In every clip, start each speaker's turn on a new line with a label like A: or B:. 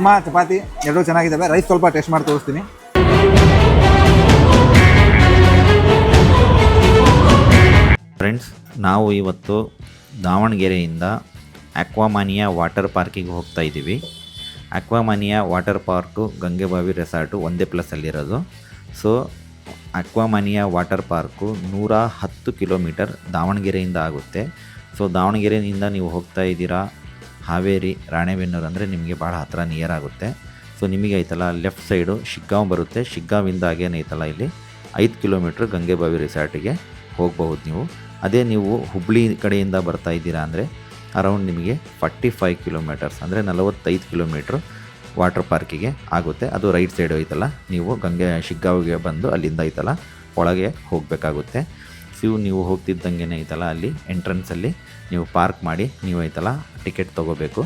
A: ಕುರ್ಮಾ ಚಪಾತಿ ಎರಡೂ ಚೆನ್ನಾಗಿದ್ದಾವೆ. ರೈಸ್ ಸ್ವಲ್ಪ ಟೇಸ್ಟ್ ಮಾಡಿ ತೋರಿಸ್ತೀನಿ.
B: ಫ್ರೆಂಡ್ಸ್, ನಾವು ಇವತ್ತು ದಾವಣಗೆರೆಯಿಂದ ಅಕ್ವಾಮಾನಿಯಾ ವಾಟರ್ ಪಾರ್ಕಿಗೆ ಹೋಗ್ತಾ ಇದ್ದೀವಿ. ಅಕ್ವಾಮಾನಿಯಾ ವಾಟರ್ ಪಾರ್ಕು ಗಂಗೆಬಾವಿ ರೆಸಾರ್ಟು ಒಂದೇ ಪ್ಲೇಸಲ್ಲಿರೋದು. ಸೊ ಅಕ್ವಾಮಾನಿಯಾ ವಾಟರ್ ಪಾರ್ಕು 110 ಕಿಲೋಮೀಟರ್ ದಾವಣಗೆರೆಯಿಂದ ಆಗುತ್ತೆ. ಸೊ ದಾವಣಗೆರೆಯಿಂದ ನೀವು ಹೋಗ್ತಾ ಇದ್ದೀರಾ ಹಾವೇರಿ, ರಾಣೆಬೆನ್ನೂರು ಅಂದರೆ ನಿಮಗೆ ಭಾಳ ಹತ್ತಿರ ನಿಯರ್ ಆಗುತ್ತೆ. ಸೊ ನಿಮಗೆ ಐತಲ್ಲ ಲೆಫ್ಟ್ ಸೈಡು ಶಿಗ್ಗಾಂವ್ ಬರುತ್ತೆ. ಶಿಗ್ಗಾಂವಿಂದ ಆಗೇನು ಐತಲ್ಲ ಇಲ್ಲಿ 5 ಕಿಲೋಮೀಟ್ರ್ ಗಂಗೆಬಾವಿ ರೆಸಾರ್ಟಿಗೆ ಹೋಗಬಹುದು ನೀವು. ಅದೇ ನೀವು ಹುಬ್ಳಿ ಕಡೆಯಿಂದ ಬರ್ತಾ ಇದ್ದೀರಾ ಅಂದರೆ ಅರೌಂಡ್ ನಿಮಗೆ 45 ಕಿಲೋಮೀಟರ್ಸ್ ಅಂದರೆ 45 ಕಿಲೋಮೀಟ್ರ್ ವಾಟರ್ ಪಾರ್ಕಿಗೆ ಆಗುತ್ತೆ. ಅದು ರೈಟ್ ಸೈಡ್ ಐತಲ್ಲ, ನೀವು ಶಿಗ್ಗಾಂವಿಗೆ ಬಂದು ಅಲ್ಲಿಂದ ಐತಲ್ಲ ಒಳಗೆ ಹೋಗಬೇಕಾಗುತ್ತೆ. ನೀವು ಹೋಗ್ತಿದ್ದಂಗೆ ಐತಲ್ಲ ಅಲ್ಲಿ ಎಂಟ್ರೆನ್ಸಲ್ಲಿ ನೀವು ಪಾರ್ಕ್ ಮಾಡಿ ನೀವು ಐತಲ್ಲ ಟಿಕೆಟ್ ತೊಗೋಬೇಕು.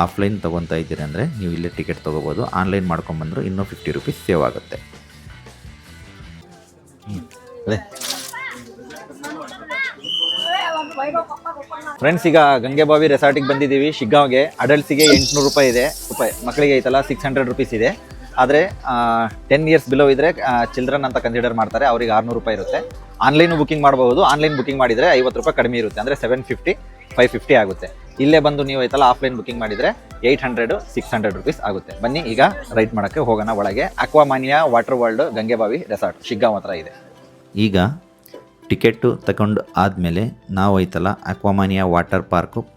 B: ಆಫ್ಲೈನ್ ತೊಗೊತಾ ಇದ್ದೀರಿ ಅಂದರೆ ನೀವು ಇಲ್ಲೇ ಟಿಕೆಟ್ ತೊಗೋಬೋದು. ಆನ್ಲೈನ್ ಮಾಡ್ಕೊಂಬಂದ್ರು ಇನ್ನೂ 50 ರೂಪೀಸ್ ಸೇವ್ ಆಗುತ್ತೆ. ಅದೇ ಫ್ರೆಂಡ್ಸ್, ಈಗ ಗಂಗೆಬಾವಿ ರೆಸಾರ್ಟಿಗೆ ಬಂದಿದ್ದೀವಿ. ಶಿಗ್ಗಾಂವ್ಗೆ ಅಡಲ್ಟ್ಸಿಗೆ 800 ರೂಪಾಯಿ ಇದೆ. ಮಕ್ಕಳಿಗೆ ಐತಲ್ಲ 600 ರೂಪೀಸ್ ಇದೆ. ಆದರೆ 10 ಇಯರ್ಸ್ ಬಿಲೋ ಇದ್ದರೆ ಚಿಲ್ಡ್ರನ್ ಅಂತ ಕನ್ಸಿಡರ್ ಮಾಡ್ತಾರೆ, ಅವ್ರಿಗೆ 600 ರೂಪಾಯಿ ಇರುತ್ತೆ. ಆನ್ಲೈನು ಬುಕಿಂಗ್ ಮಾಡಬಹುದು. ಆನ್ಲೈನ್ ಬುಕಿಂಗ್ ಮಾಡಿದರೆ 50 ರೂಪಾಯಿ ಕಡಿಮೆ ಇರುತ್ತೆ, ಅಂದರೆ 750 550 ಆಗುತ್ತೆ. ಇಲ್ಲೇ ಬಂದು ನೀವು ಐತಲ್ಲ ಆಫ್ಲೈನ್ ಬುಕಿಂಗ್ ಮಾಡಿದರೆ 800 600 ರೂಪೀಸ್ ಆಗುತ್ತೆ. ಬನ್ನಿ ಈಗ ರೈಡ್ ಮಾಡೋಕ್ಕೆ ಹೋಗೋಣ ಒಳಗೆ. ಅಕ್ವಾಮಾನಿಯಾ ವಾಟರ್ ವರ್ಲ್ಡ್ ಗಂಗೆಬಾವಿ ರೆಸಾರ್ಟ್ ಶಿಗ್ಗಾಂವ್ ಹತ್ರ ಇದೆ. ಈಗ ಟಿಕೆಟು ತಗೊಂಡು ಆದಮೇಲೆ ನಾವು ಐತಲ್ಲ ಅಕ್ವಾಮಾನಿಯಾ ವಾಟರ್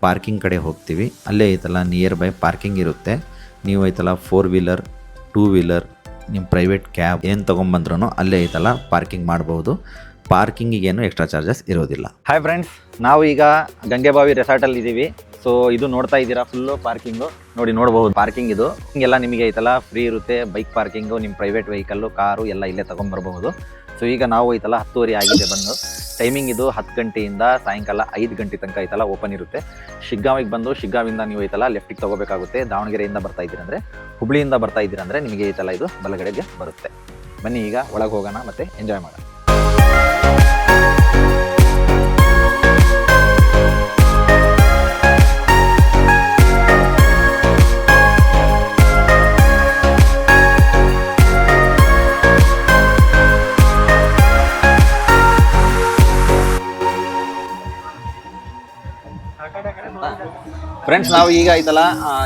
B: ಪಾರ್ಕಿಂಗ್ ಕಡೆ ಹೋಗ್ತೀವಿ. ಅಲ್ಲೇ ಐತಲ್ಲ ನಿಯರ್ ಬೈ ಪಾರ್ಕಿಂಗ್ ಇರುತ್ತೆ. ನೀವು ಐತಲ್ಲ 4 ವೀಲರ್ 2 ವೀಲರ್ ನಿಮ್ಮ ಪ್ರೈವೇಟ್ ಕ್ಯಾಬ್ ಏನು ತೊಗೊಂಬಂದ್ರೂ ಅಲ್ಲೇ ಐತಲ್ಲ ಪಾರ್ಕಿಂಗ್ ಮಾಡ್ಬೋದು. ಪಾರ್ಕಿಂಗಿಗೇನು ಎಕ್ಸ್ಟ್ರಾ ಚಾರ್ಜಸ್ ಇರೋದಿಲ್ಲ. ಹಾಯ್ ಫ್ರೆಂಡ್ಸ್, ನಾವು ಈಗ ಗಂಗೆಬಾವಿ ರೆಸಾರ್ಟಲ್ಲಿ ಇದ್ದೀವಿ. ಸೊ ಇದು ನೋಡ್ತಾ ಇದ್ದೀರಾ ಫುಲ್ಲು ಪಾರ್ಕಿಂಗು ನೋಡಬಹುದು. ಪಾರ್ಕಿಂಗ್ ಇದು ಹಿಂಗೆಲ್ಲ ನಿಮಗೆ ಐತಲ್ಲ ಫ್ರೀ ಇರುತ್ತೆ. ಬೈಕ್ ಪಾರ್ಕಿಂಗು, ನಿಮ್ಮ ಪ್ರೈವೇಟ್ ವೆಹಿಕಲ್ಲು, ಕಾರು ಎಲ್ಲ ಇಲ್ಲೇ ತೊಗೊಂಬರ್ಬಹುದು. ಸೊ ಈಗ ನಾವು ಐತಲ್ಲ 10:30 ಆಗಿದೆ ಬಂದು. ಟೈಮಿಂಗ್ ಇದು 10 ಗಂಟೆಯಿಂದ ಸಾಯಂಕಾಲ 5 ಗಂಟೆ ತನಕ ಐತಲ್ಲ ಓಪನ್ ಇರುತ್ತೆ. ಶಿಗ್ಗಾಂವಿಗೆ ಬಂದು ಶಿಗ್ಗಾಂವಿಂದ ನೀವು ಐತಲ್ಲ ಲೆಫ್ಟಿಗೆ ತೊಗೋಬೇಕಾಗುತ್ತೆ. ದಾವಣಗೆರೆಯಿಂದ ಬರ್ತಾ ಇದ್ದೀರಂದರೆ, ಹುಬ್ಳಿಯಿಂದ ಬರ್ತಾ ಇದ್ದೀರಂದರೆ ನಿಮಗೆ ಐತಲ್ಲ ಇದು ಬಲಗಡೆಗೆ ಬರುತ್ತೆ. ಬನ್ನಿ ಈಗ ಒಳಗೆ ಹೋಗೋಣ ಮತ್ತು ಎಂಜಾಯ್ ಮಾಡೋಣ. ಫ್ರೆಂಡ್ಸ್, ನಾವು ಈಗ ಐತಲ್ಲ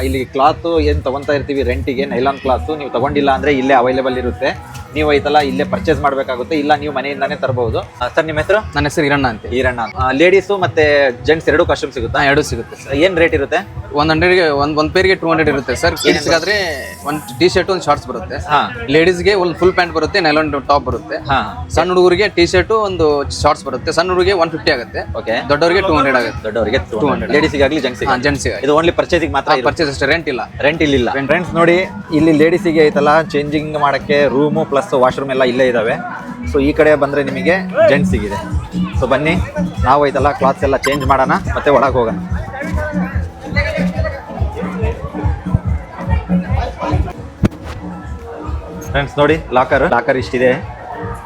B: ಇಲ್ಲಿ ಕ್ಲಾತು ಏನು ತೊಗೊತಾ ಇರ್ತೀವಿ ರೆಂಟಿಗೆ, ನೈಲಾನ್ ಕ್ಲಾತು ನೀವು ತೊಗೊಂಡಿಲ್ಲ ಅಂದರೆ ಇಲ್ಲೇ ಅವೈಲೇಬಲ್ ಇರುತ್ತೆ. ನೀವು ಐತಲ್ಲ ಇಲ್ಲೇ ಪರ್ಚೇಸ್ ಮಾಡಬೇಕಾಗುತ್ತೆ, ಇಲ್ಲ ನೀವು ಮನೆಯಿಂದಾನೇ ತರಬಹುದು. ಸರ್ ನಿಮ್ಮ ಹೆಸರು?
C: ನನ್ನ ಹೆಸರು ಈರಣ್ಣ ಅಂತ.
B: ಈರಣ್ಣ. ಲೇಡೀಸು ಮತ್ತು ಜೆಂಟ್ಸ್ ಎರಡೂ ಕಾಸ್ಟ್ಯೂಮ್ ಸಿಗುತ್ತಾ?
C: ಎರಡೂ ಸಿಗುತ್ತೆ ಸರ್.
B: ಏನು ರೇಟ್ ಇರುತ್ತೆ?
C: 100ಗೆ ಒಂದು ಪೇರ್ಗೆ 200 ಇರುತ್ತೆ ಸರ್. ಕಿಡ್ಸ್ಗಾದ್ರೆ ಒಂದು ಟಿ ಶರ್ಟ್ ಒಂದು ಶಾರ್ಟ್ಸ್ ಬರುತ್ತೆ. ಲೇಡೀಸ್ಗೆ ಒಂದು ಫುಲ್ ಪ್ಯಾಂಟ್ ಬರುತ್ತೆ, ನೈಲಾನ್ ಟಾಪ್ ಬರುತ್ತೆ. ಸಣ್ಣ ಹುಡುಗರಿಗೆ ಟಿ ಶರ್ಟ್ ಒಂದು ಶಾರ್ಟ್ಸ್ ಬರುತ್ತೆ. ಸಣ್ಣ ಹುಡುಗರಿಗೆ 150 ಆಗುತ್ತೆ.
B: ಓಕೆ.
C: ದೊಡ್ಡವರಿಗೆ 200 ಆಗುತ್ತೆ.
B: ದೊಡ್ಡವರಿಗೆ 200. ಲೇಡೀಸಿಗಾಗಲಿ ಜೆಂಟ್ಸಿಗೆ? ಇದು ಓನ್ಲಿ ಪರ್ಚೇಸಿಗೆ ಮಾತ್ರ?
C: ಪರ್ಚೇಸ್ ಅಷ್ಟೇ, ರೆಂಟ್ ಇಲ್ಲ.
B: ರೆಂಟ್ ಇಲ್ಲ. ಫ್ರೆಂಡ್ಸ್ ನೋಡಿ, ಇಲ್ಲಿ ಲೇಡೀಸಿಗೆ ಐತಲ್ಲ ಚೇಂಜಿಂಗ್ ಮಾಡೋಕ್ಕೆ ರೂಮು ಪ್ಲಸ್ ವಾಶ್ರೂಮ್ ಎಲ್ಲ ಇಲ್ಲೇ ಇದ್ದಾವೆ. ಸೊ ಈ ಕಡೆ ಬಂದರೆ ನಿಮಗೆ ಜೆಂಟ್ಸಿಗಿದೆ. ಸೊ ಬನ್ನಿ ನಾವು ಐತಲ್ಲ ಕ್ಲಾತ್ಸ್ ಎಲ್ಲ ಚೇಂಜ್ ಮಾಡೋಣ ಮತ್ತೆ ಒಳಗೆ ಹೋಗೋಣ. ಫ್ರೆಂಡ್ಸ್ ನೋಡಿ, ಲಾಕರ್ ಇಷ್ಟಿದೆ.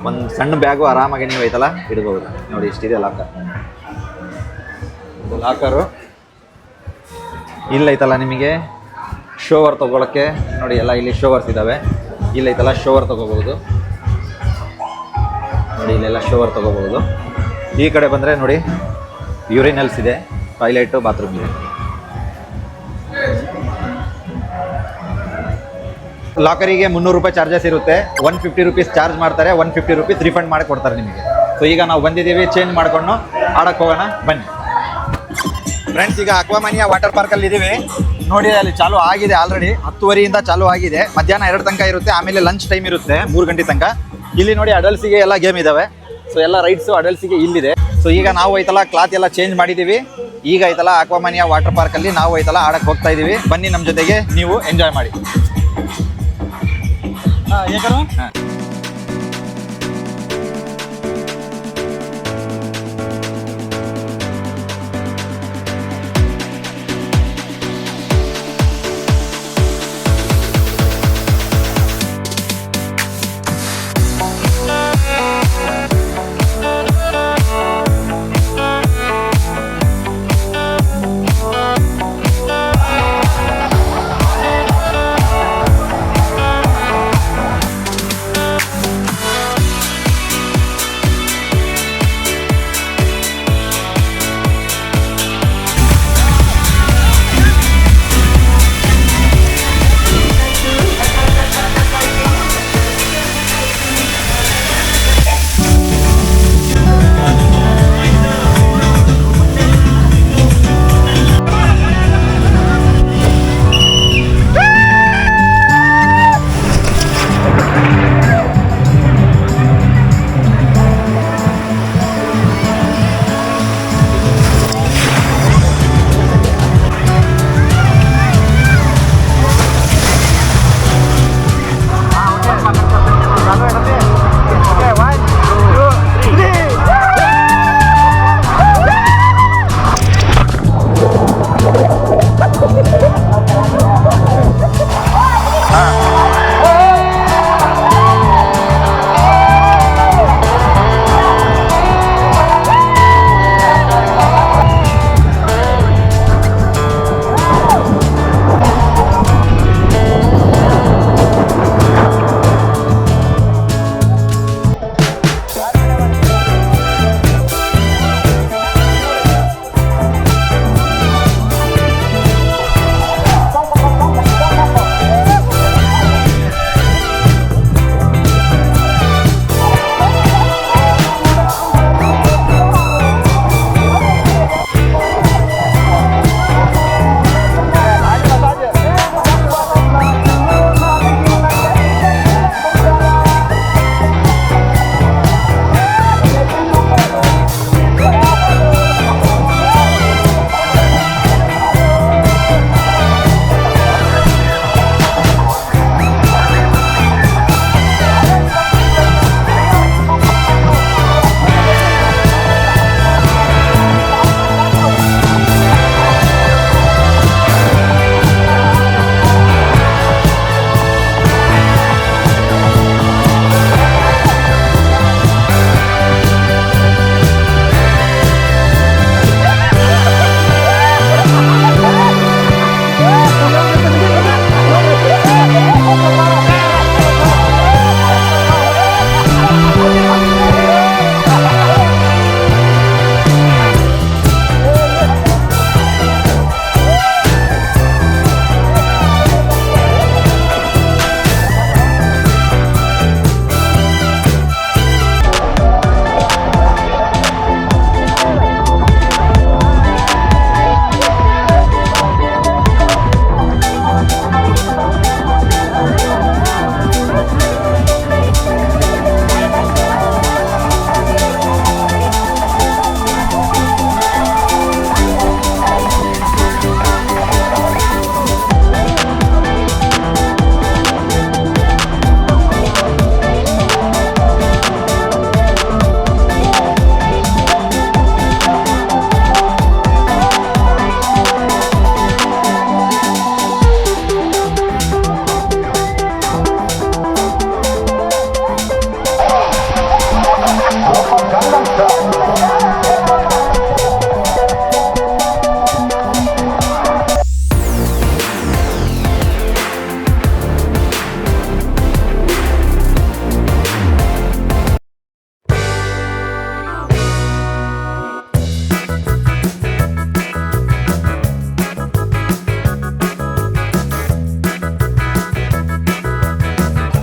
B: ಒಂದು ಸಣ್ಣ ಬ್ಯಾಗು ಆರಾಮಾಗಿ ನೀವು ಐತಲ್ಲ ಇಡ್ಬೋದು. ನೋಡಿ ಇಷ್ಟಿದೆ ಲಾಕರು. ಇಲ್ಲೈತಲ್ಲ ನಿಮಗೆ ಶೋವರ್ ತೊಗೊಳಕ್ಕೆ ನೋಡಿ, ಎಲ್ಲ ಇಲ್ಲಿ ಶೋವರ್ಸ್ ಇದ್ದಾವೆ. ಇಲ್ಲೈತಲ್ಲ ಶೋವರ್ ತೊಗೋಬಹುದು ನೋಡಿ, ಇಲ್ಲೆಲ್ಲ ಶೋವರ್ ತೊಗೋಬಹುದು. ಈ ಕಡೆ ಬಂದರೆ ನೋಡಿ ಯೂರಿನಲ್ಸ್ ಇದೆ, ಟಾಯ್ಲೆಟು, ಬಾತ್ರೂಮ್ ಇದೆ. ಲಾಕರಿಗೆ 300 ರೂಪಾಯಿ ಚಾರ್ಜಸ್ ಇರುತ್ತೆ. 150 ರೂಪೀಸ್ ಚಾರ್ಜ್ ಮಾಡ್ತಾರೆ, 150 ರೂಪೀಸ್ ರಿಫಂಡ್ ಮಾಡಿ ಕೊಡ್ತಾರೆ ನಿಮಗೆ. ಸೊ ಈಗ ನಾವು ಬಂದಿದ್ದೀವಿ, ಚೇಂಜ್ ಮಾಡ್ಕೊಂಡು ಆಡಕ್ಕೆ ಹೋಗೋಣ ಬನ್ನಿ. ಫ್ರೆಂಡ್ಸ್, ಈಗ ಅಕ್ವಾಮಾನಿಯಾ ವಾಟರ್ ಪಾರ್ಕಲ್ಲಿ ಇದ್ದೀವಿ. ನೋಡಿ ಅಲ್ಲಿ ಚಾಲು ಆಗಿದೆ ಆಲ್ರೆಡಿ. 10:30 ಚಾಲು ಆಗಿದೆ. ಮಧ್ಯಾಹ್ನ 2 ತನಕ ಇರುತ್ತೆ. ಆಮೇಲೆ ಲಂಚ್ ಟೈಮ್ ಇರುತ್ತೆ 3 ಗಂಟೆ ತನಕ. ಇಲ್ಲಿ ನೋಡಿ ಅಡಲ್ಟ್ಸಿಗೆ ಎಲ್ಲ ಗೇಮ್ ಇದ್ದಾವೆ. ಸೊ ಎಲ್ಲ ರೈಡ್ಸು ಅಡಲ್ಟ್ಸಿಗೆ ಇಲ್ಲಿದೆ. ಸೊ ಈಗ ನಾವು ಐತಲ್ಲ ಕ್ಲಾತ್ ಎಲ್ಲ ಚೇಂಜ್ ಮಾಡಿದ್ದೀವಿ. ಈಗ ಐತಲ್ಲ ಅಕ್ವಾಮಾನಿಯಾ ವಾಟರ್ ಪಾರ್ಕಲ್ಲಿ ನಾವು ಐತಲ್ಲ ಆಡಕ್ಕೆ ಹೋಗ್ತಾ ಇದ್ದೀವಿ. ಬನ್ನಿ ನಮ್ಮ ಜೊತೆಗೆ, ನೀವು ಎಂಜಾಯ್ ಮಾಡಿ. ಹಾಂ.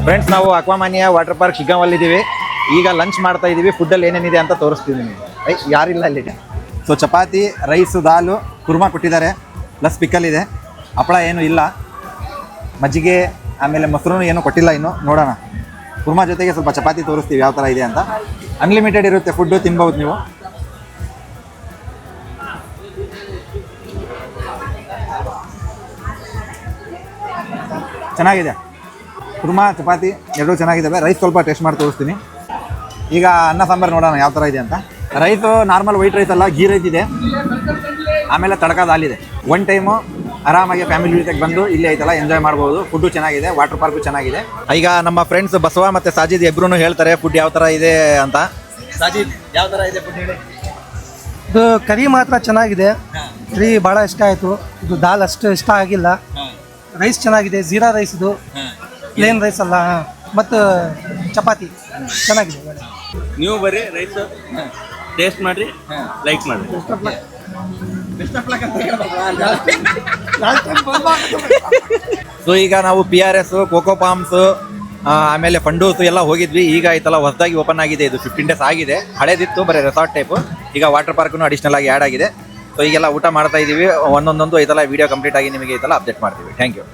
B: ಫ್ರೆಂಡ್ಸ್, ನಾವು ಅಕ್ವಾಮಾನಿಯಾ ವಾಟರ್ ಪಾರ್ಕ್ ಶಿಗ್ಗಾಂವಲ್ಲಿ ಇದ್ದೀವಿ. ಈಗ ಲಂಚ್ ಮಾಡ್ತಾ ಇದ್ದೀವಿ. ಫುಡ್ಡಲ್ಲಿ ಏನೇನಿದೆ ಅಂತ ತೋರಿಸ್ತೀವಿ ನಿಮಗೆ. ಯಾರಿಲ್ಲ ಅಲ್ಲಿ.
A: ಸೊ ಚಪಾತಿ, ರೈಸು, ದಾಲು, ಕುರ್ಮಾ ಕೊಟ್ಟಿದ್ದಾರೆ, ಪ್ಲಸ್ ಪಿಕಲ್ ಇದೆ. ಹಪ್ಪಳ ಏನು ಇಲ್ಲ, ಮಜ್ಜಿಗೆ, ಆಮೇಲೆ ಮೊಸರು ಏನು ಕೊಟ್ಟಿಲ್ಲ ಇನ್ನು. ನೋಡೋಣ. ಕುರ್ಮಾ ಜೊತೆಗೆ ಸ್ವಲ್ಪ ಚಪಾತಿ ತೋರಿಸ್ತೀವಿ ಯಾವ ಥರ ಇದೆ ಅಂತ. ಅನ್ಲಿಮಿಟೆಡ್ ಇರುತ್ತೆ ಫುಡ್ಡು, ತಿನ್ಬೋದು ನೀವು. ಚೆನ್ನಾಗಿದೆ. ಕುರ್ಮಾ ಚಪಾತಿ ಎರಡೂ ಚೆನ್ನಾಗಿದ್ದಾವೆ. ರೈಸ್ ಸ್ವಲ್ಪ ಟೇಸ್ಟ್ ಮಾಡಿ ತೋರಿಸ್ತೀನಿ. ಈಗ ಅನ್ನ ಸಾಂಬಾರು ನೋಡೋಣ ಯಾವ ಥರ ಇದೆ ಅಂತ. ರೈಸು ನಾರ್ಮಲ್ ವೈಟ್ ರೈಸ್ ಅಲ್ಲ, ಗೀ ರೈಸ್ ಇದೆ. ಆಮೇಲೆ ತಡಕ ದಾಲಿದೆ. ಒನ್ ಟೈಮು ಆರಾಮಾಗಿ ಫ್ಯಾಮಿಲಿ ಜೊತೆಗೆ ಬಂದು ಇಲ್ಲಿ ಐತಲ್ಲ ಎಂಜಾಯ್ ಮಾಡ್ಬೋದು. ಫುಡ್ಡು ಚೆನ್ನಾಗಿದೆ, ವಾಟರ್ ಪಾರ್ಕು ಚೆನ್ನಾಗಿದೆ.
B: ಈಗ ನಮ್ಮ ಫ್ರೆಂಡ್ಸ್ ಬಸವ ಮತ್ತು ಸಾಜಿದ್ ಇಬ್ರು ಹೇಳ್ತಾರೆ ಫುಡ್ ಯಾವ ಥರ ಇದೆ ಅಂತ. ಸಾಜಿದ್, ಯಾವ ಥರ ಇದೆ ಫುಡ್ ಹೇಳಿ.
D: ಇದು ಕರಿ ಮಾತ್ರ ಚೆನ್ನಾಗಿದೆ. ಕರಿ ಭಾಳ ಇಷ್ಟ ಆಯಿತು. ಇದು ದಾಲ್ ಅಷ್ಟು ಇಷ್ಟ ಆಗಿಲ್ಲ. ರೈಸ್ ಚೆನ್ನಾಗಿದೆ, ಜೀರಾ ರೈಸ್ ಇದು, ಪ್ಲೇನ್ ರೈಸ್ ಅಲ್ಲ. ಮತ್ತು ಚಪಾತಿ ಚೆನ್ನಾಗಿದೆ.
E: ನೀವು ಬರ್ರಿ, ರೈಸ್ ಟೇಸ್ಟ್ ಮಾಡ್ರಿ, ಲೈಕ್ ಮಾಡ್ರಿ.
B: ಸೊ ಈಗ ನಾವು PRS, ಕೋಕೋ ಪಾಮ್ಸ್, ಆಮೇಲೆ ಫಂಡೂಸ್ ಎಲ್ಲ ಹೋಗಿದ್ವಿ. ಈಗ ಆಯ್ತಲ್ಲ ಹೊಸದಾಗಿ ಓಪನ್ ಆಗಿದೆ. ಇದು 15 ಡೇಸ್ ಆಗಿದೆ. ಹಳೇದಿತ್ತು ಬರೀ ರೆಸಾರ್ಟ್ ಟೈಪು. ಈಗ ವಾಟರ್ ಪಾರ್ಕ್ನು ಅಡಿಷನಲ್ ಆಗಿ ಆ್ಯಡ್ ಆಗಿದೆ. ಸೊ ಈಗೆಲ್ಲ ಊಟ ಮಾಡ್ತಾ ಇದ್ದೀವಿ. ಒಂದೊಂದೊಂದು ಐತಲ್ಲ ವಿಡಿಯೋ ಕಂಪ್ಲೀಟ್ ಆಗಿ ನಿಮಗೆ ಐತಲ್ಲ ಅಪ್ಡೇಟ್ ಮಾಡ್ತೀವಿ. Thank you.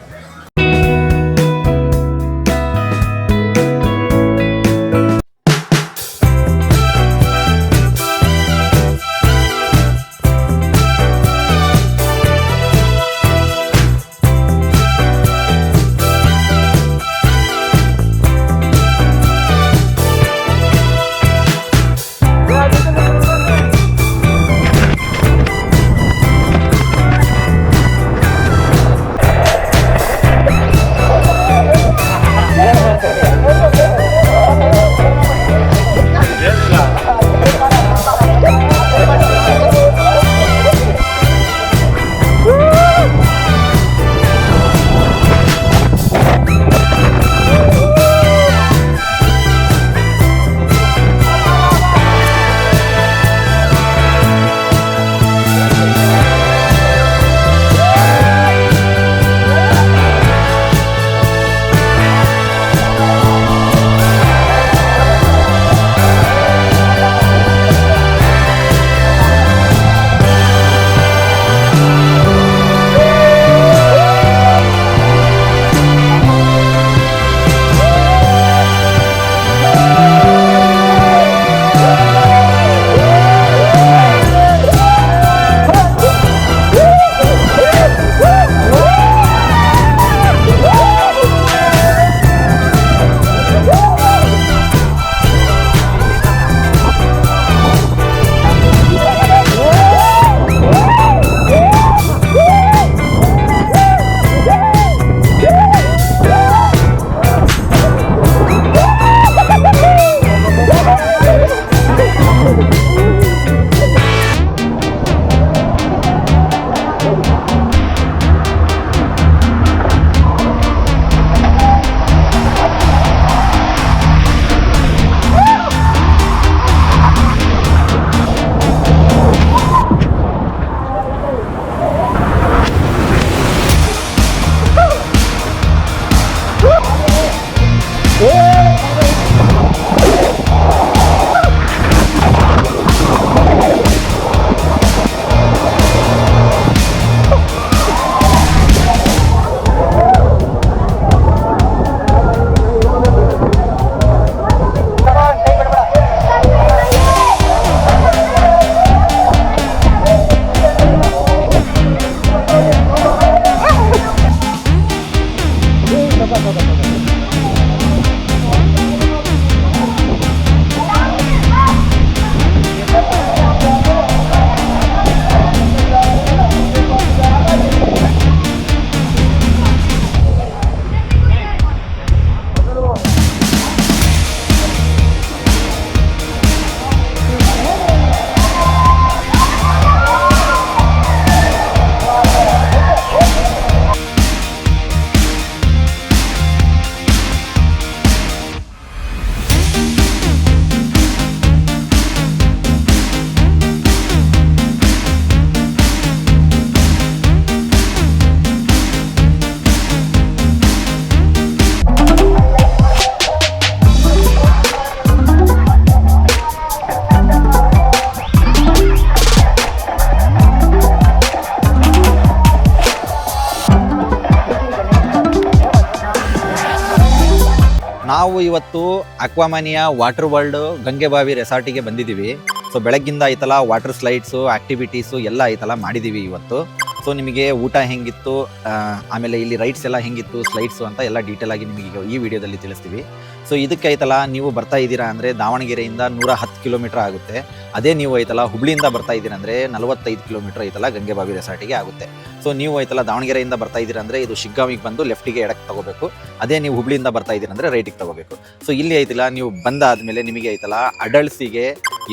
B: ನಾವು ಇವತ್ತು ಅಕ್ವಾಮನಿಯಾ ವಾಟರ್ ವರ್ಲ್ಡ್ ಗಂಗೆಬಾವಿ ರೆಸಾರ್ಟಿಗೆ ಬಂದಿದ್ದೀವಿ. ಸೊ ಬೆಳಗ್ಗಿಂದ ಐತಲ್ಲ ವಾಟರ್ ಸ್ಲೈಡ್ಸು ಆ್ಯಕ್ಟಿವಿಟೀಸು ಎಲ್ಲ ಐತಲ್ಲ ಮಾಡಿದ್ದೀವಿ ಇವತ್ತು. ಸೊ ನಿಮಗೆ ಊಟ ಹೆಂಗಿತ್ತು, ಆಮೇಲೆ ಇಲ್ಲಿ ರೈಡ್ಸ್ ಎಲ್ಲ ಹೆಂಗಿತ್ತು, ಸ್ಲೈಡ್ಸು ಅಂತ ಎಲ್ಲ ಡೀಟೇಲ್ ಆಗಿ ನಿಮಗೆ ಈ ವಿಡಿಯೋದಲ್ಲಿ ತಿಳಿಸ್ತೀವಿ. ಸೊ ಇದಕ್ಕೆ ಐತಲ್ಲ ನೀವು ಬರ್ತಾ ಇದ್ದೀರಾ ಅಂದರೆ ದಾವಣಗೆರೆಯಿಂದ 110 ಕಿಲೋಮೀಟರ್ ಆಗುತ್ತೆ. ಅದೇ ನೀವು ಐತಲ್ಲ ಹುಬ್ಳಿಯಿಂದ ಬರ್ತಾ ಇದ್ದೀರಾ ಅಂದರೆ 45 ಕಿಲೋಮೀಟರ್ ಐತಲ್ಲ ಗಂಗೆಬಾವಿ ರೆಸಾರ್ಟಿಗೆ ಆಗುತ್ತೆ. ಸೊ ನೀವು ಐತಲ್ಲ ದಾವಣಗೆರೆಯಿಂದ ಬರ್ತಾ ಇದ್ದೀರಾ ಅಂದರೆ ಇದು ಶಿಗ್ಗಾವಿಗೆ ಬಂದು ಲೆಫ್ಟಿಗೆ ಎಡಕ್ಕೆ ತಗೋಬೇಕು. ಅದೇ ನೀವು ಹುಬ್ಳಿಯಿಂದ ಬರ್ತಾ ಇದ್ದೀರಾ ಅಂದರೆ ರೈಟಿಗೆ ತಗೋಬೇಕು. ಸೊ ಇಲ್ಲಿ ಐತಲ್ಲ ನೀವು ಬಂದಾದಮೇಲೆ ನಿಮಗೆ ಐತಲ್ಲ ಅಡಲ್ಟ್ಸಿಗೆ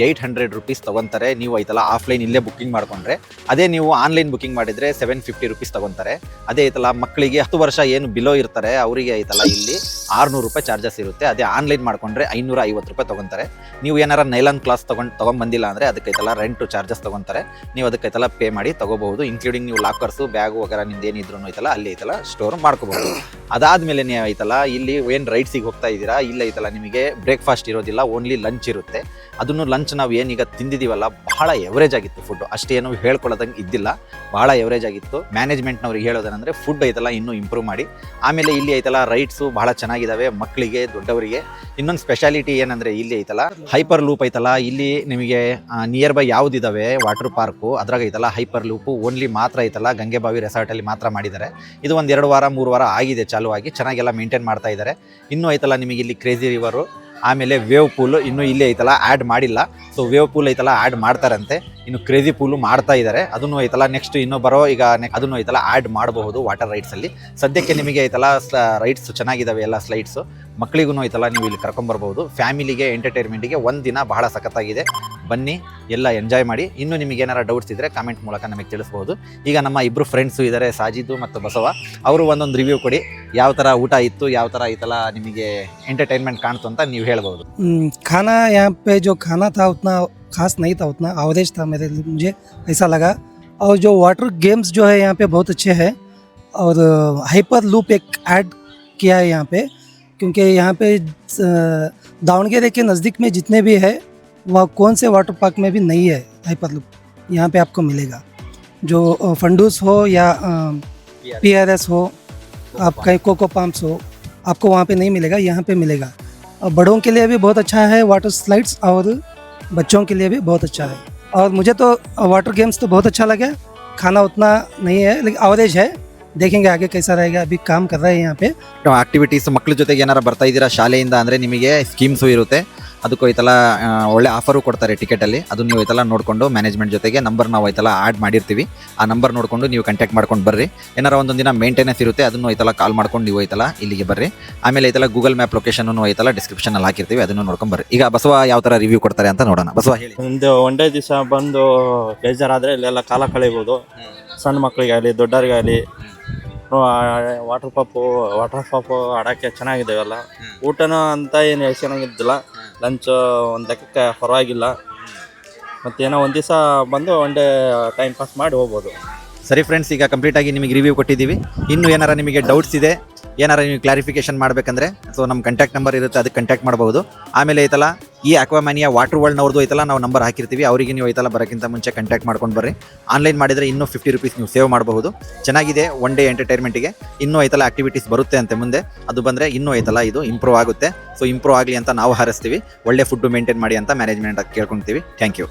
B: 800 ರೂಪೀಸ್ ತೊಗೊತಾರೆ. ನೀವು ಐತಲ್ಲ ಆಫ್ಲೈನ್ ಇಲ್ಲೇ ಬುಕ್ಕಿಂಗ್ ಮಾಡ್ಕೊಂಡ್ರೆ, ಅದೇ ನೀವು ಆನ್ಲೈನ್ ಬುಕ್ಕಿಂಗ್ ಮಾಡಿದರೆ 750 ರೂಪೀಸ್ ತೊಗೊತಾರೆ. ಅದೇ ಐತಲ್ಲ ಮಕ್ಕಳಿಗೆ 10 ವರ್ಷ ಏನು ಬಿಲೋ ಇರ್ತಾರೆ ಅವರಿಗೆ ಐತಲ್ಲ ಇಲ್ಲಿ 600 ರೂಪಾಯಿ ಚಾರ್ಜಸ್ ಇರುತ್ತೆ. ಅದೇ ಆನ್ಲೈನ್ ಮಾಡ್ಕೊಂಡ್ರೆ 550 ರೂಪಾಯಿ ತೊಗೊತಾರೆ. ನೀವು ಏನಾರ ನೈಲಾನ್ ಕ್ಲಾಸ್ ತೊಗೊಂಬಂದಿಲ್ಲ ಅಂದರೆ ಅದಕ್ಕೈತಲ್ಲ ರೆಂಟು ಚಾರ್ಜಸ್ ತೊಗೊತಾರೆ. ನೀವು ಅದಕ್ಕೈತಲ್ಲ ಪೇ ಮಾಡಿ ತೊಗೋಬಹುದು. ಇನ್ಕ್ಲೂಡಿಂಗ್ ನೀವು ಲಾಕರ್ಸು ಬ್ಯಾಗು ವಗರ ನಿಮ್ದು ಏನಿದ್ರು ಐತಲ್ಲ ಅಲ್ಲಿ ಐತಲ್ಲ ಸ್ಟೋರ್ ಮಾಡ್ಕೋಬಹುದು. ಅದಾದಮೇಲೆ ನೀವು ಐತಲ್ಲ ಇಲ್ಲಿ ಏನು ರೈಡ್ಸಿಗೆ ಹೋಗ್ತಾ ಇದ್ದೀರಾ, ಇಲ್ಲಿ ಐತಲ್ಲ ನಿಮಗೆ ಬ್ರೇಕ್ಫಾಸ್ಟ್ ಇರೋದಿಲ್ಲ, ಓನ್ಲಿ ಲಂಚ್ ಇರುತ್ತೆ. ಅದನ್ನು ಲಂಚ್ ನಾವು ಏನೀಗ ತಿಂದಿದ್ದೀವಲ್ಲ ಬಹಳ ಎವರೇಜ್ ಆಗಿತ್ತು ಫುಡ್ಡು, ಅಷ್ಟೇನು ಹೇಳ್ಕೊಳ್ಳೋದಂಗೆ ಇದ್ದಿಲ್ಲ, ಭಾಳ ಎವರೇಜ್ ಆಗಿತ್ತು. ಮ್ಯಾನೇಜ್ಮೆಂಟ್ನವ್ರಿಗೆ ಹೇಳೋದೇನೆಂದರೆ ಫುಡ್ ಐತಲ್ಲ ಇನ್ನೂ ಇಂಪ್ರೂವ್ ಮಾಡಿ. ಆಮೇಲೆ ಇಲ್ಲಿ ಐತಲ್ಲ ರೈಡ್ಸು ಭಾಳ ಚೆನ್ನಾಗಿದ್ದಾವೆ ಮಕ್ಕಳಿಗೆ ದೊಡ್ಡವರಿಗೆ. ಇನ್ನೊಂದು ಸ್ಪೆಷಾಲಿಟಿ ಏನಂದರೆ ಇಲ್ಲಿ ಐತಲ್ಲ ಹೈಪರ್ ಲೂಪ್ ಐತಲ್ಲ, ಇಲ್ಲಿ ನಿಮಗೆ ನಿಯರ್ ಬೈ ಯಾವುದಿದ್ದಾವೆ ವಾಟರ್ ಪಾರ್ಕು ಅದ್ರಾಗ ಐತಲ್ಲ ಹೈಪರ್ ಲೂಪು ಓನ್ಲಿ ಮಾತ್ರ ಐತಲ್ಲ ಗಂಗೆಬಾವಿ ರೆಸಾರ್ಟಲ್ಲಿ ಮಾತ್ರ ಮಾಡಿದ್ದಾರೆ. ಇದು ಒಂದು 2 ವಾರ 3 ವಾರ ಆಗಿದೆ ಚಾಲುವಾಗಿ, ಚೆನ್ನಾಗೆಲ್ಲ ಮೇಂಟೈನ್ ಮಾಡ್ತಾ ಇದ್ದಾರೆ. ಇನ್ನೂ ಐತಲ್ಲ ನಿಮಗೆ ಇಲ್ಲಿ ಕ್ರೇಜಿ ರಿವರು, ಆಮೇಲೆ ವೇವ್ ಪೂಲು ಇನ್ನೂ ಇಲ್ಲಿ ಐತಲ್ಲ ಆ್ಯಡ್ ಮಾಡಿಲ್ಲ. ಸೊ ವೇವ್ ಪೂಲ್ ಐತಲ್ಲ ಆ್ಯಡ್ ಮಾಡ್ತಾರಂತೆ, ಇನ್ನು ಕ್ರೇಜಿ ಪೂಲು ಮಾಡ್ತಾ ಇದ್ದಾರೆ. ಅದನ್ನು ಐತಲ್ಲ ನೆಕ್ಸ್ಟ್ ಇನ್ನೂ ಬರೋ ಈಗ ಅದನ್ನು ಐತಲ್ಲ ಆ್ಯಡ್ ಮಾಡಬಹುದು ವಾಟರ್ ರೈಡ್ಸಲ್ಲಿ. ಸದ್ಯಕ್ಕೆ ನಿಮಗೆ ಐತಲ್ಲ ರೈಡ್ಸ್ ಚೆನ್ನಾಗಿದ್ದಾವೆ ಎಲ್ಲ ಸ್ಲೈಡ್ಸು, ಮಕ್ಕಳಿಗೂ ಐತಲ್ಲ ನೀವು ಇಲ್ಲಿ ಕರ್ಕೊಂಬರ್ಬೋದು. ಫ್ಯಾಮಿಲಿಗೆ ಎಂಟರ್ಟೈನ್ಮೆಂಟಿಗೆ ಒಂದು ದಿನ ಬಹಳ ಸಖತ್ತಾಗಿದೆ. ಬನ್ನಿ ಎಲ್ಲ ಎಂಜಾಯ್ ಮಾಡಿ. ಇನ್ನೂ ನಿಮಗೆ ಏನಾರ ಡೌಟ್ಸ್ ಇದ್ದರೆ ಕಾಮೆಂಟ್ ಮೂಲಕ ನಮಗೆ ತಿಳಿಸ್ಬೋದು. ಈಗ ನಮ್ಮ ಇಬ್ಬರು ಫ್ರೆಂಡ್ಸು ಇದ್ದಾರೆ, ಸಾಜಿದ್ದು ಮತ್ತು ಬಸವ. ಅವರು ಒಂದೊಂದು ರಿವ್ಯೂ ಕೊಡಿ, ಯಾವ ಥರ ಊಟ ಇತ್ತು, ಯಾವ ಥರ ಐತಲ್ಲ ನಿಮಗೆ ಎಂಟರ್ಟೈನ್ಮೆಂಟ್ ಕಾಣ್ತು ಅಂತ ನೀವು ಹೇಳ್ಬೋದು.
D: खाना यहाँ पे जो खाना था उतना खास नहीं था, उतना एवरेज था मेरे लिए, मुझे ऐसा लगा. और जो वाटर गेम्स जो है यहाँ पे बहुत अच्छे हैं. और हाइपर लूप एक ऐड किया है यहाँ पे, क्योंकि यहाँ पे दावणगेरे के नज़दीक में जितने भी है वह कौन से वाटर पार्क में भी नहीं है हाइपर लूप. यहाँ पे आपको मिलेगा, जो फंडूस हो या PRS हो, आप कहीं कोको पम्प्स हो, आपको वहाँ पे नहीं मिलेगा, यहाँ पे मिलेगा. और बड़ों के लिए भी बहुत अच्छा है वाटर स्लाइड्स, और बच्चों के लिए भी बहुत अच्छा है. और मुझे तो वाटर गेम्स तो बहुत अच्छा लगा. खाना उतना नहीं है लेकिन एवरेज है, देखेंगे आगे कैसा रहेगा. अभी काम कर रहे हैं यहाँ पे.
B: ಆಕ್ಟಿವಿಟೀಸ್ ಮಕ್ಕಳ ಜೊತೆಗೆ ಏನಾರು ಬರ್ತಾ ಇದ್ದೀರಾ ಶಾಲೆಯಿಂದ ಅಂದರೆ ನಿಮಗೆ ಸ್ಕೀಮ್ಸು ಇರುತ್ತೆ. ಅದಕ್ಕೂ ಐತಲ್ಲ ಒಳ್ಳೆ ಆಫರು ಕೊಡ್ತಾರೆ ಟಿಕೆಟಲ್ಲಿ. ಅದು ನೀವು ಐತಲ್ಲ ನೋಡಿಕೊಂಡು ಮ್ಯಾನೇಜ್ಮೆಂಟ್ ಜೊತೆಗೆ ನಂಬರ್ ನಾವು ಐತಲ್ಲ ಆ್ಯಡ್ ಮಾಡಿರ್ತೀವಿ, ಆ ನಂಬರ್ ನೋಡಿಕೊಂಡು ನೀವು ಕಾಂಟ್ಯಾಕ್ಟ್ ಮಾಡ್ಕೊಂಡು ಬರ್ರಿ. ಏನಾರ ಒಂದೊಂದು ದಿನ ಮೇಂಟೆನೆನ್ಸ್ ಇರುತ್ತೆ, ಅದನ್ನು ಐತಲ್ಲ ಕಾಲ್ ಮಾಡ್ಕೊಂಡು ನೀವು ಐತಲ್ಲ ಇಲ್ಲಿಗೆ ಬರ್ರಿ. ಆಮೇಲೆ ಐತಲ್ಲ ಗೂಗಲ್ ಮ್ಯಾಪ್ ಲೊಕೇಶನ್ನು ಐತಲ್ಲ ಡಿಸ್ಕ್ರಿಪ್ಷನಲ್ಲಿ ಹಾಕಿರ್ತೀವಿ, ಅದನ್ನು ನೋಡ್ಕೊಂಡು ಬರ್ರಿ. ಈಗ ಬಸವ ಯಾವ ಥರ ರಿವ್ಯೂ ಕೊಡ್ತಾರೆ ಅಂತ ನೋಡೋಣ. ಬಸವ ಹೇಳಿ.
E: ಒಂದು ಒಂದೇ ದಿವಸ ಬಂದು ಬೇಜಾರಾದರೆ ಇಲ್ಲೆಲ್ಲ ಕಾಲ ಕಳೀಬೋದು. ಸಣ್ಣ ಮಕ್ಕಳಿಗಾಗಲಿ ದೊಡ್ಡವರಿಗಾಗಲಿ ವಾಟರ್ ಪಾಪು ಆಡೋಕ್ಕೆ ಚೆನ್ನಾಗಿದ್ದಾವೆಲ್ಲ. ಊಟನೂ ಅಂತ ಏನು ಚೆನ್ನಾಗಿದ್ದಿಲ್ಲ, ಲಂಚ್ ಒಂದು ಲೆಕ್ಕಕ್ಕೆ ಪರವಾಗಿಲ್ಲ. ಮತ್ತೇನೋ ಒಂದು ದಿವಸ ಬಂದು ಒನ್ ಡೇ ಟೈಮ್ ಪಾಸ್ ಮಾಡಿ ಹೋಗ್ಬೋದು.
B: ಸರಿ ಫ್ರೆಂಡ್ಸ್, ಈಗ ಕಂಪ್ಲೀಟಾಗಿ ನಿಮಗೆ ರಿವ್ಯೂ ಕೊಟ್ಟಿದ್ದೀವಿ. ಇನ್ನೂ ಏನಾರ ನಿಮಗೆ ಡೌಟ್ಸ್ ಇದೆ, ಏನಾರ ನೀವು ಕ್ಲಾರಿಫಿಕೇಷನ್ ಮಾಡಬೇಕಂದ್ರೆ ಸೊ ನಮ್ಮ ಕಾಂಟ್ಯಾಕ್ಟ್ ನಂಬರ್ ಇರುತ್ತೆ, ಅದಕ್ಕೆ ಕಾಂಟ್ಯಾಕ್ಟ್ ಮಾಡ್ಬೋದು. ಆಮೇಲೆ ಐತಲ್ಲ ಈ ಅಕ್ವಾಮನಿಯಾ ವಾಟರ್ ವರ್ಲ್ಡ್ನವ್ರದ್ದು ಐತಲ್ಲ ನಾವು ನಂಬರ್ ಹಾಕಿರ್ತೀವಿ, ಅವರಿಗೆ ನೀವು ಐತಲ್ಲ ಬರೋಕ್ಕಿಂತ ಮುಂಚೆ ಕಾಂಟ್ಯಾಕ್ಟ್ ಮಾಡ್ಕೊಂಡು ಬರ್ರಿ. ಆನ್ಲೈನ್ ಮಾಡಿದರೆ ಇನ್ನೂ 50 ರೂಪೀಸ್ ನೀವು ಸೇವ್ ಮಾಡಬಹುದು. ಚೆನ್ನಾಗಿದೆ ಒನ್ ಡೇ ಎಂಟರ್ಟೈನ್ಮೆಂಟಿಗೆ. ಇನ್ನೂ ಐತಲ್ಲ ಆಕ್ಟಿವಿಟೀಸ್ ಬರುತ್ತೆ ಅಂತೆ ಮುಂದೆ, ಅದು ಬಂದರೆ ಇನ್ನೂ ಐತಲ್ಲ ಇದು ಇಂಪ್ರೂವ್ ಆಗುತ್ತೆ. ಸೊ ಇಂಪ್ರೂವ್ ಆಗಲಿ ಅಂತ ನಾವು ಹಾರಿಸ್ತೀವಿ. ಒಳ್ಳೆ ಫುಡ್ಡು ಮೇಂಟೈನ್ ಮಾಡಿ ಅಂತ ಮ್ಯಾನೇಜ್ಮೆಂಟ್ ಕೇಳ್ಕೊಳ್ತೀವಿ. Thank you.